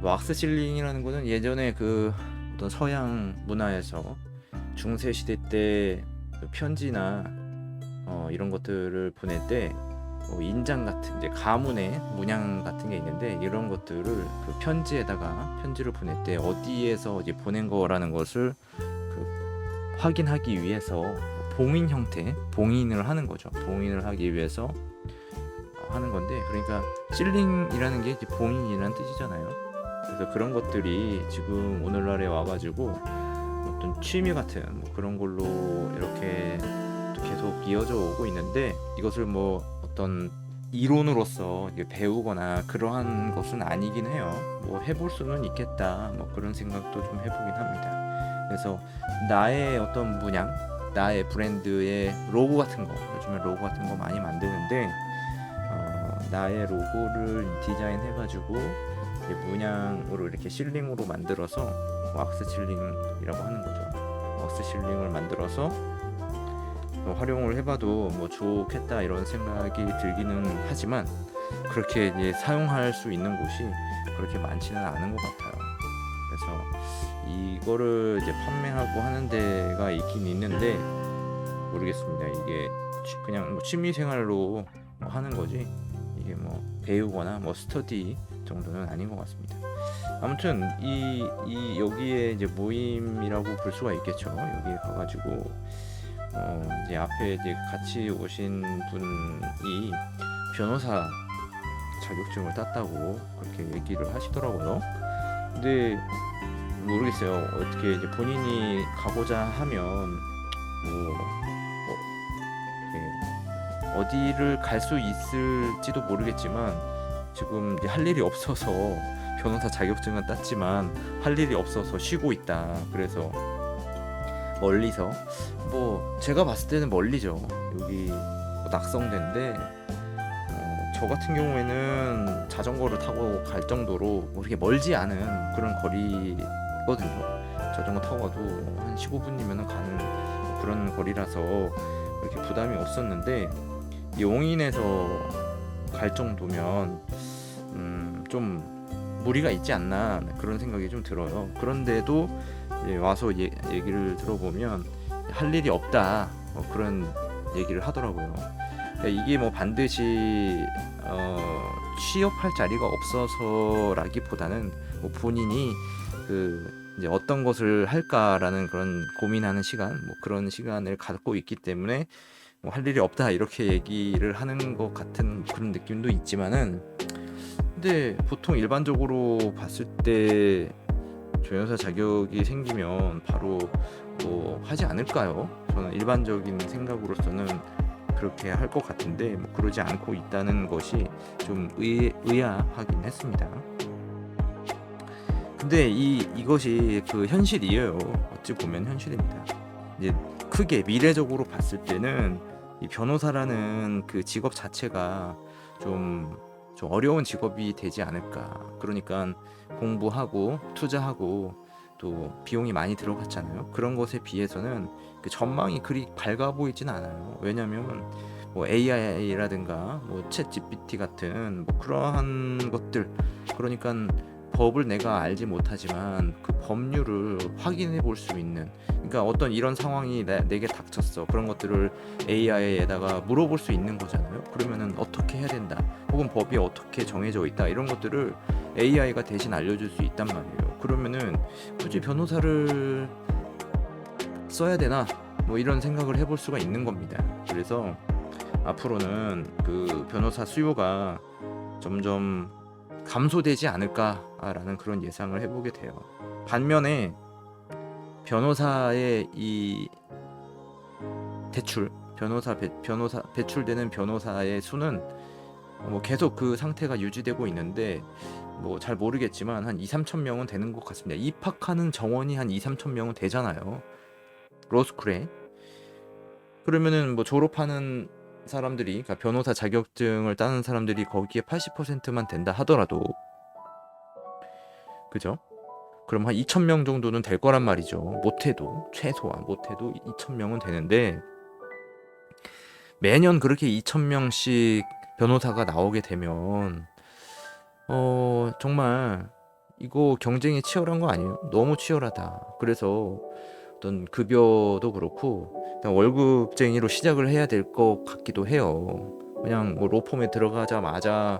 뭐 왁스실링이라는 거는 예전에 그 어떤 서양 문화에서 중세 시대 때그 편지나 이런 것들을 보낼 때 인장 같은 이제 가문의 문양 같은 게 있는데 이런 것들을 그 편지를 보낼 때 어디에서 이제 보낸 거라는 것을 그 확인하기 위해서 봉인 형태, 봉인을 하는 거죠. 봉인을 하기 위해서 하는 건데, 그러니까 실링이라는 게 이제 봉인이라는 뜻이잖아요. 그래서 그런 것들이 지금 오늘날에 와가지고 어떤 취미 같은 뭐 그런 걸로 이렇게 계속 이어져 오고 있는데, 이것을 뭐 어떤 이론으로서 이게 배우거나 그러한 것은 아니긴 해요. 뭐 해볼 수는 있겠다, 뭐 그런 생각도 좀 해보긴 합니다. 그래서 나의 어떤 문양, 나의 브랜드의 로고 같은 거, 요즘에 로고 같은 거 많이 만드는데 나의 로고를 디자인해가지고 문양으로 이렇게 실링으로 만들어서 왁스 실링이라고 하는 거죠. 왁스 실링을 만들어서 활용을 해봐도 뭐 좋겠다 이런 생각이 들기는 하지만 그렇게 이제 사용할 수 있는 곳이 그렇게 많지는 않은 것 같아요. 그래서 이거를 이제 판매하고 하는 데가 있긴 있는데 모르겠습니다. 이게 그냥 뭐 취미 생활로 하는 거지 이게 뭐 배우거나 뭐 스터디 정도는 아닌 것 같습니다. 아무튼 이 여기에 이제 모임이라고 볼 수가 있겠죠. 여기에 가가지고 이제 앞에 이제 같이 오신 분이 변호사 자격증을 땄다고 그렇게 얘기를 하시더라고요. 근데 모르겠어요. 어떻게 이제 본인이 가고자 하면 어디를 갈 수 있을지도 모르겠지만 지금 이제 할 일이 없어서 변호사 자격증은 땄지만 할 일이 없어서 쉬고 있다. 그래서 멀리서 뭐 제가 봤을 때는 멀리죠. 여기 뭐 낙성대인데 저 같은 경우에는 자전거를 타고 갈 정도로 뭐 그렇게 멀지 않은 그런 거리거든요. 자전거 타고 가도 한 15분이면 가는 그런 거리라서 그렇게 부담이 없었는데 용인에서 갈 정도면 좀 무리가 있지 않나 그런 생각이 좀 들어요. 그런데도 와서 얘기를 들어보면 할 일이 없다 그런 얘기를 하더라고요. 그러니까 이게 뭐 반드시 취업할 자리가 없어서라기보다는 뭐 본인이 이제 어떤 것을 할까라는 그런 고민하는 시간, 뭐 그런 시간을 갖고 있기 때문에 뭐 할 일이 없다 이렇게 얘기를 하는 것 같은 그런 느낌도 있지만은, 근데 보통 일반적으로 봤을 때 조연사 자격이 생기면 바로 뭐 하지 않을까요? 저는 일반적인 생각으로서는 그렇게 할 것 같은데 뭐 그러지 않고 있다는 것이 좀 의아하긴 했습니다. 근데 이것이 그 현실이에요. 어찌 보면 현실입니다. 이제 크게 미래적으로 봤을 때는 이 변호사라는 그 직업 자체가 좀 어려운 직업이 되지 않을까. 그러니까 공부하고 투자하고 또 비용이 많이 들어갔잖아요. 그런 것에 비해서는 그 전망이 그리 밝아 보이진 않아요. 왜냐하면 뭐 AI라든가 뭐 챗 GPT 같은 뭐 그러한 것들, 그러니까 법을 내가 알지 못하지만 그 법률을 확인해 볼 수 있는, 그러니까 어떤 이런 상황이 내게 닥쳤어, 그런 것들을 AI에다가 물어볼 수 있는 거잖아요. 그러면은 어떻게 해야 된다, 혹은 법이 어떻게 정해져 있다, 이런 것들을 AI가 대신 알려줄 수 있단 말이에요. 그러면은 굳이 변호사를 써야 되나, 뭐 이런 생각을 해볼 수가 있는 겁니다. 그래서 앞으로는 그 변호사 수요가 점점 감소되지 않을까라는 그런 예상을 해보게 돼요. 반면에 변호사의 이 배출되는 변호사의 수는 뭐 계속 그 상태가 유지되고 있는데 뭐 잘 모르겠지만 한 2-3천 명은 되는 것 같습니다. 입학하는 정원이 한 2-3천 명은 되잖아요, 로스쿨에. 그러면은 뭐 졸업하는 사람들이, 그러니까 변호사 자격증을 따는 사람들이 거기에 80%만 된다 하더라도, 그죠? 그럼 한 2,000명 정도는 될 거란 말이죠. 못해도, 최소한 못해도 2,000명은 되는데, 매년 그렇게 2,000명씩 변호사가 나오게 되면 정말 이거 경쟁이 치열한 거 아니에요? 너무 치열하다. 그래서 어떤 급여도 그렇고 일단 월급쟁이로 시작을 해야 될 것 같기도 해요. 그냥 뭐 로펌에 들어가자마자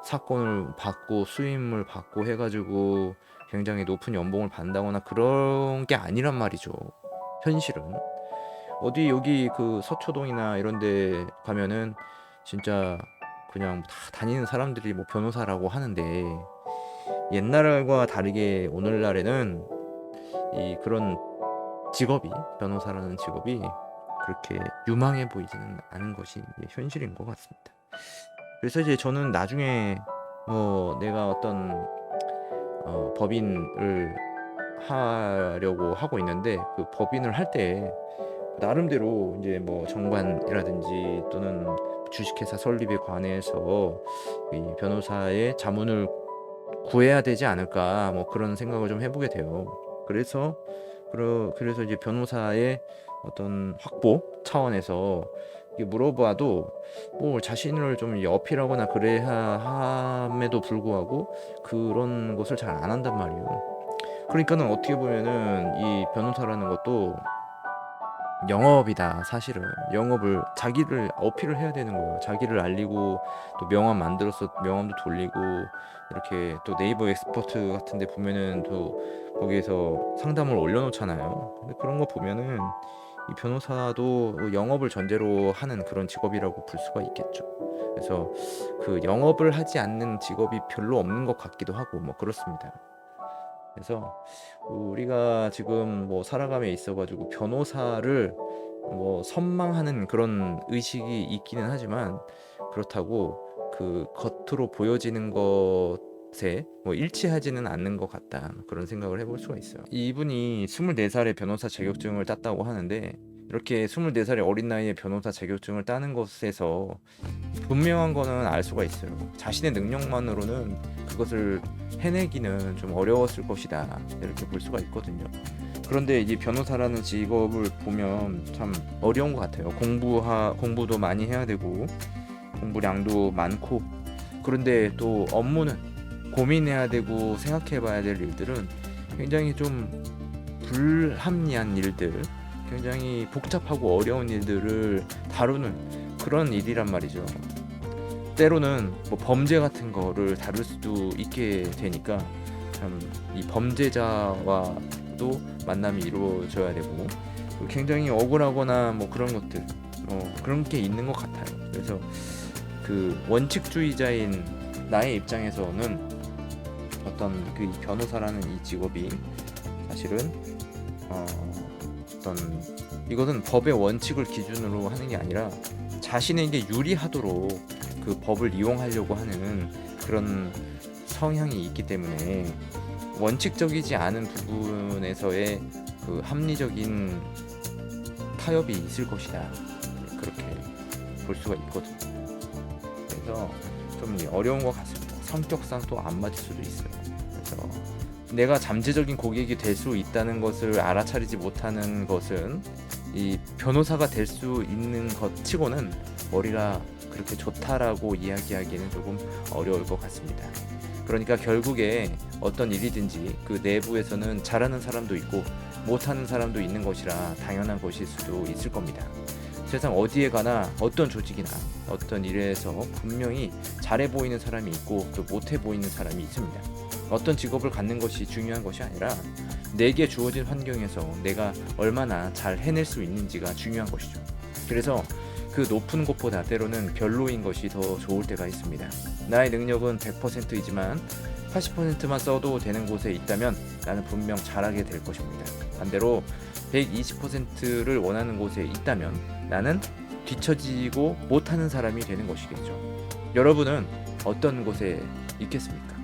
사건을 받고 수임을 받고 해가지고 굉장히 높은 연봉을 받는다거나 그런 게 아니란 말이죠. 현실은 어디 여기 그 서초동이나 이런 데 가면은 진짜 그냥 다 다니는 사람들이 뭐 변호사라고 하는데 옛날과 다르게 오늘날에는 이 그런 직업이 변호사라는 직업이 그렇게 유망해 보이지는 않은 것이 이제 현실인 것 같습니다. 그래서 이제 저는 나중에 내가 어떤 법인을 하려고 하고 있는데 그 법인을 할 때 나름대로 이제 뭐 정관이라든지 또는 주식회사 설립에 관해서 이 변호사의 자문을 구해야 되지 않을까 뭐 그런 생각을 좀 해보게 돼요. 그래서 그래서 이제 변호사의 어떤 확보 차원에서 이게 물어봐도 뭐 자신을 좀 어필하거나 그래야 함에도 불구하고 그런 것을 잘 안 한단 말이에요. 그러니까는 어떻게 보면은 이 변호사라는 것도 영업이다. 사실은 영업을 자기를 어필을 해야 되는 거예요. 자기를 알리고 또 명함 만들어서 명함도 돌리고 이렇게 또 네이버 엑스퍼트 같은데 보면은 또 거기에서 상담을 올려놓잖아요. 근데 그런 거 보면은 이 변호사도 영업을 전제로 하는 그런 직업이라고 볼 수가 있겠죠. 그래서 그 영업을 하지 않는 직업이 별로 없는 것 같기도 하고 뭐 그렇습니다. 그래서 우리가 지금 뭐 살아감에 있어가지고 변호사를 뭐 선망하는 그런 의식이 있기는 하지만 그렇다고 그 겉으로 보여지는 것에 뭐 일치하지는 않는 것 같다 그런 생각을 해볼 수가 있어요. 이분이 24살에 변호사 자격증을 땄다고 하는데 이렇게 24살의 어린 나이에 변호사 자격증을 따는 것에서 분명한 거는 알 수가 있어요. 자신의 능력만으로는 그것을 해내기는 좀 어려웠을 것이다 이렇게 볼 수가 있거든요. 그런데 이 변호사라는 직업을 보면 참 어려운 것 같아요. 공부도 많이 해야 되고 공부량도 많고 그런데 또 업무는 고민해야 되고 생각해봐야 될 일들은 굉장히 좀 불합리한 일들, 굉장히 복잡하고 어려운 일들을 다루는 그런 일이란 말이죠. 때로는 뭐 범죄 같은 거를 다룰 수도 있게 되니까 참 이 범죄자와도 만남이 이루어져야 되고 굉장히 억울하거나 뭐 그런 것들 그런 게 있는 것 같아요. 그래서 그 원칙주의자인 나의 입장에서는 어떤 그 변호사라는 이 직업이 사실은 어떤 이것은 법의 원칙을 기준으로 하는 게 아니라 자신에게 유리하도록 그 법을 이용하려고 하는 그런 성향이 있기 때문에 원칙적이지 않은 부분에서의 그 합리적인 타협이 있을 것이다 그렇게 볼 수가 있거든요. 그래서 좀 어려운 것 같습니다. 성격상 또 안 맞을 수도 있어요. 그래서 내가 잠재적인 고객이 될 수 있다는 것을 알아차리지 못하는 것은 이 변호사가 될 수 있는 것 치고는 머리가 그렇게 좋다라고 이야기하기는 조금 어려울 것 같습니다. 그러니까 결국에 어떤 일이든지 그 내부에서는 잘하는 사람도 있고 못하는 사람도 있는 것이라 당연한 것일 수도 있을 겁니다. 세상 어디에 가나 어떤 조직이나 어떤 일에서 분명히 잘해 보이는 사람이 있고 또 못해 보이는 사람이 있습니다. 어떤 직업을 갖는 것이 중요한 것이 아니라 내게 주어진 환경에서 내가 얼마나 잘 해낼 수 있는지가 중요한 것이죠. 그래서 그 높은 곳보다 때로는 별로인 것이 더 좋을 때가 있습니다. 나의 능력은 100%이지만 80%만 써도 되는 곳에 있다면 나는 분명 잘하게 될 것입니다. 반대로 120%를 원하는 곳에 있다면 나는 뒤처지고 못하는 사람이 되는 것이겠죠. 여러분은 어떤 곳에 있겠습니까?